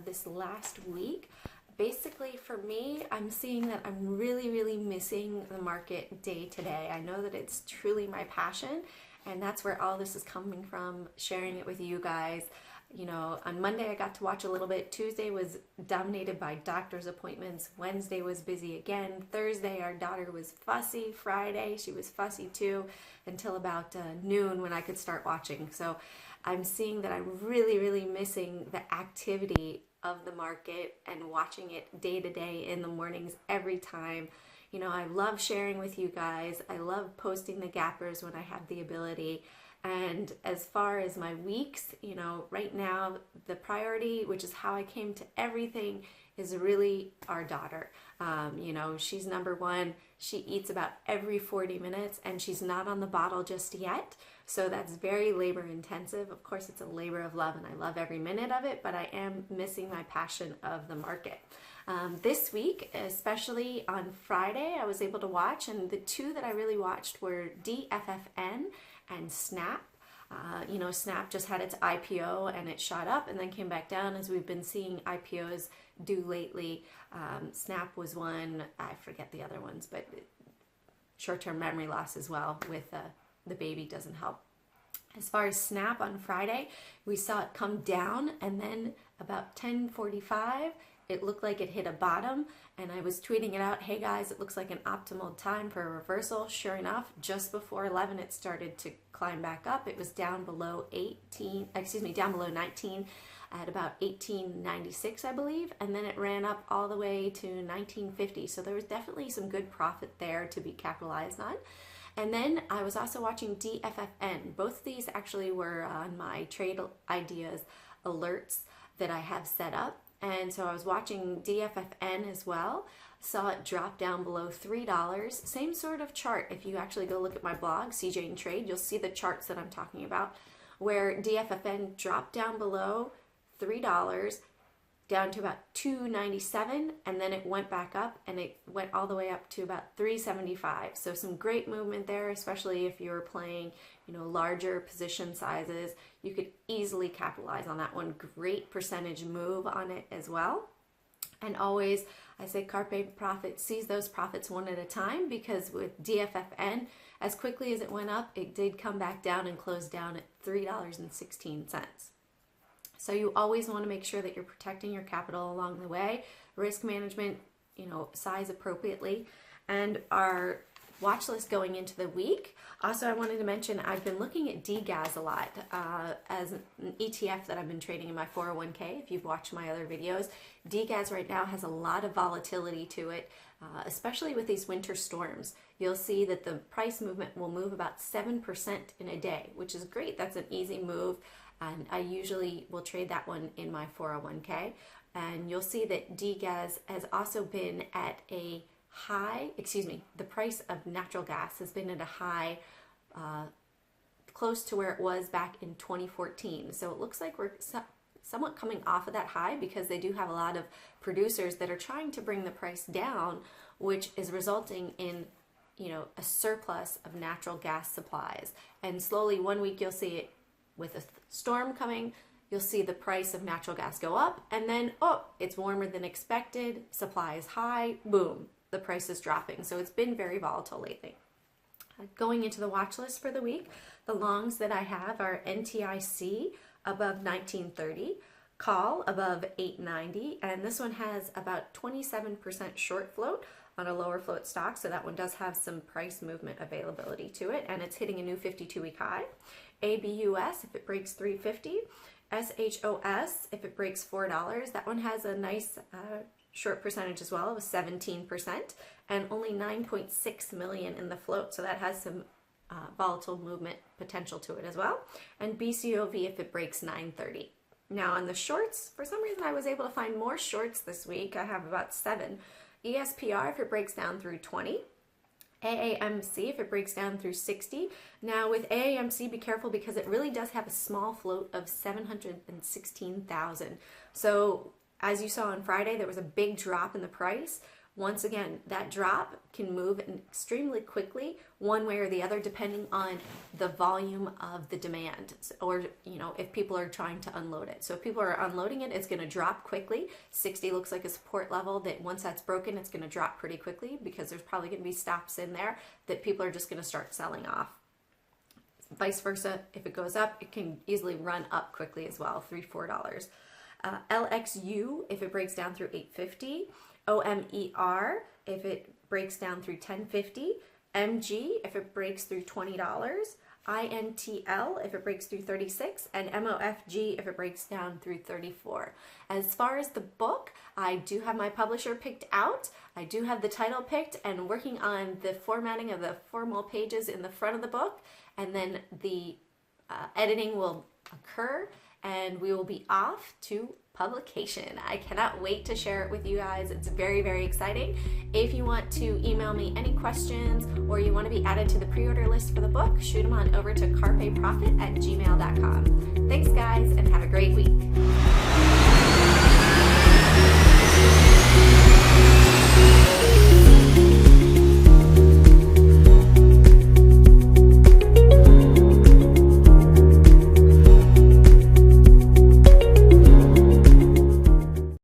this last week. Basically, for me, I'm seeing that I'm really missing the market day to day. I know that it's truly my passion, and that's where all this is coming from, sharing it with you guys. You know, on Monday I got to watch a little bit. Tuesday was dominated by doctor's appointments. Wednesday was busy again. Thursday our daughter was fussy. Friday she was fussy too, until about noon when I could start watching. So I'm seeing that I'm really missing the activity of the market and watching it day to day in the mornings every time. You know, I love sharing with you guys. I love posting the gappers when I have the ability. And as far as my weeks, you know, right now the priority, which is how I came to everything, is really our daughter. You know, she's number one. She eats about every 40 minutes and she's not on the bottle just yet. So that's very labor intensive. Of course, it's a labor of love and I love every minute of it, but I am missing my passion of the market. This week, especially on Friday, I was able to watch, and the two that I really watched were DFFN and Snap. You know, Snap just had its IPO and it shot up and then came back down, as we've been seeing IPOs do lately. Snap was one, I forget the other ones, but short-term memory loss as well with the baby doesn't help. As far as Snap on Friday, we saw it come down, and then about 10:45, it looked like it hit a bottom, and I was tweeting it out, hey guys, it looks like an optimal time for a reversal. Sure enough, just before 11 it started to climb back up. It was down below 19 at about 1896, I believe, and then it ran up all the way to 1950. So there was definitely some good profit there to be capitalized on. And then I was also watching DFFN. Both of these actually were on my trade ideas alerts that I have set up. And so I was watching DFFN as well. Saw it drop down below $3. Same sort of chart. If you actually go look at my blog, CJ and Trade, you'll see the charts that I'm talking about, where DFFN dropped down below $3, down to about $2.97, and then it went back up and it went all the way up to about $3.75. So some great movement there, especially if you're playing, you know, larger position sizes. You could easily capitalize on that one. Great percentage move on it as well. And always, I say carpe profit, seize those profits one at a time, because with DFFN, as quickly as it went up, it did come back down and close down at $3.16. So you always want to make sure that you're protecting your capital along the way. Risk management, you know, size appropriately. And our watch list going into the week. Also, I wanted to mention I've been looking at DGAS a lot as an ETF that I've been trading in my 401k. If you've watched my other videos, DGAS right now has a lot of volatility to it, especially with these winter storms. You'll see that the price movement will move about 7% in a day, which is great. That's an easy move. And I usually will trade that one in my 401k. And you'll see that DGAS has also been at a high, the price of natural gas has been at a high close to where it was back in 2014. So it looks like we're somewhat coming off of that high, because they do have a lot of producers that are trying to bring the price down, which is resulting in, you know, a surplus of natural gas supplies. And slowly, one week you'll see it with a storm coming, you'll see the price of natural gas go up, and then, oh, it's warmer than expected, supply is high, boom, the price is dropping. So it's been very volatile lately. Going into the watch list for the week, the longs that I have are NTIC above 1930, call above 890, and this one has about 27% short float on a lower float stock, so that one does have some price movement availability to it, and it's hitting a new 52-week high. ABUS if it breaks 350, SHOS if it breaks $4. That one has a nice short percentage as well of 17%, and only 9.6 million in the float, so that has some volatile movement potential to it as well. And BCOV if it breaks 930. Now on the shorts, for some reason I was able to find more shorts this week. I have about 7. ESPR if it breaks down through 20. AAMC if it breaks down through 60. Now with AAMC, be careful, because it really does have a small float of 716,000. So as you saw on Friday, there was a big drop in the price, Once again, that drop can move extremely quickly one way or the other depending on the volume of the demand, or if people are trying to unload it. So if people are unloading it, it's going to drop quickly. 60 looks like a support level that once that's broken, it's going to drop pretty quickly because there's probably going to be stops in there that people are just going to start selling off. Vice versa, if it goes up, it can easily run up quickly as well, $3-4. LXU, if it breaks down through 850. OMER, if it breaks down through 1050. MG, if it breaks through $20. INTL, if it breaks through 36. And MOFG, if it breaks down through 34. As far as the book, I do have my publisher picked out. I do have the title picked and working on the formatting of the formal pages in the front of the book. And then the editing will occur and we will be off to publication. I cannot wait to share it with you guys. It's very, very exciting. If you want to email me any questions or you want to be added to the pre-order list for the book, shoot them on over to carpeprofit@gmail.com. Thanks guys and have a great week.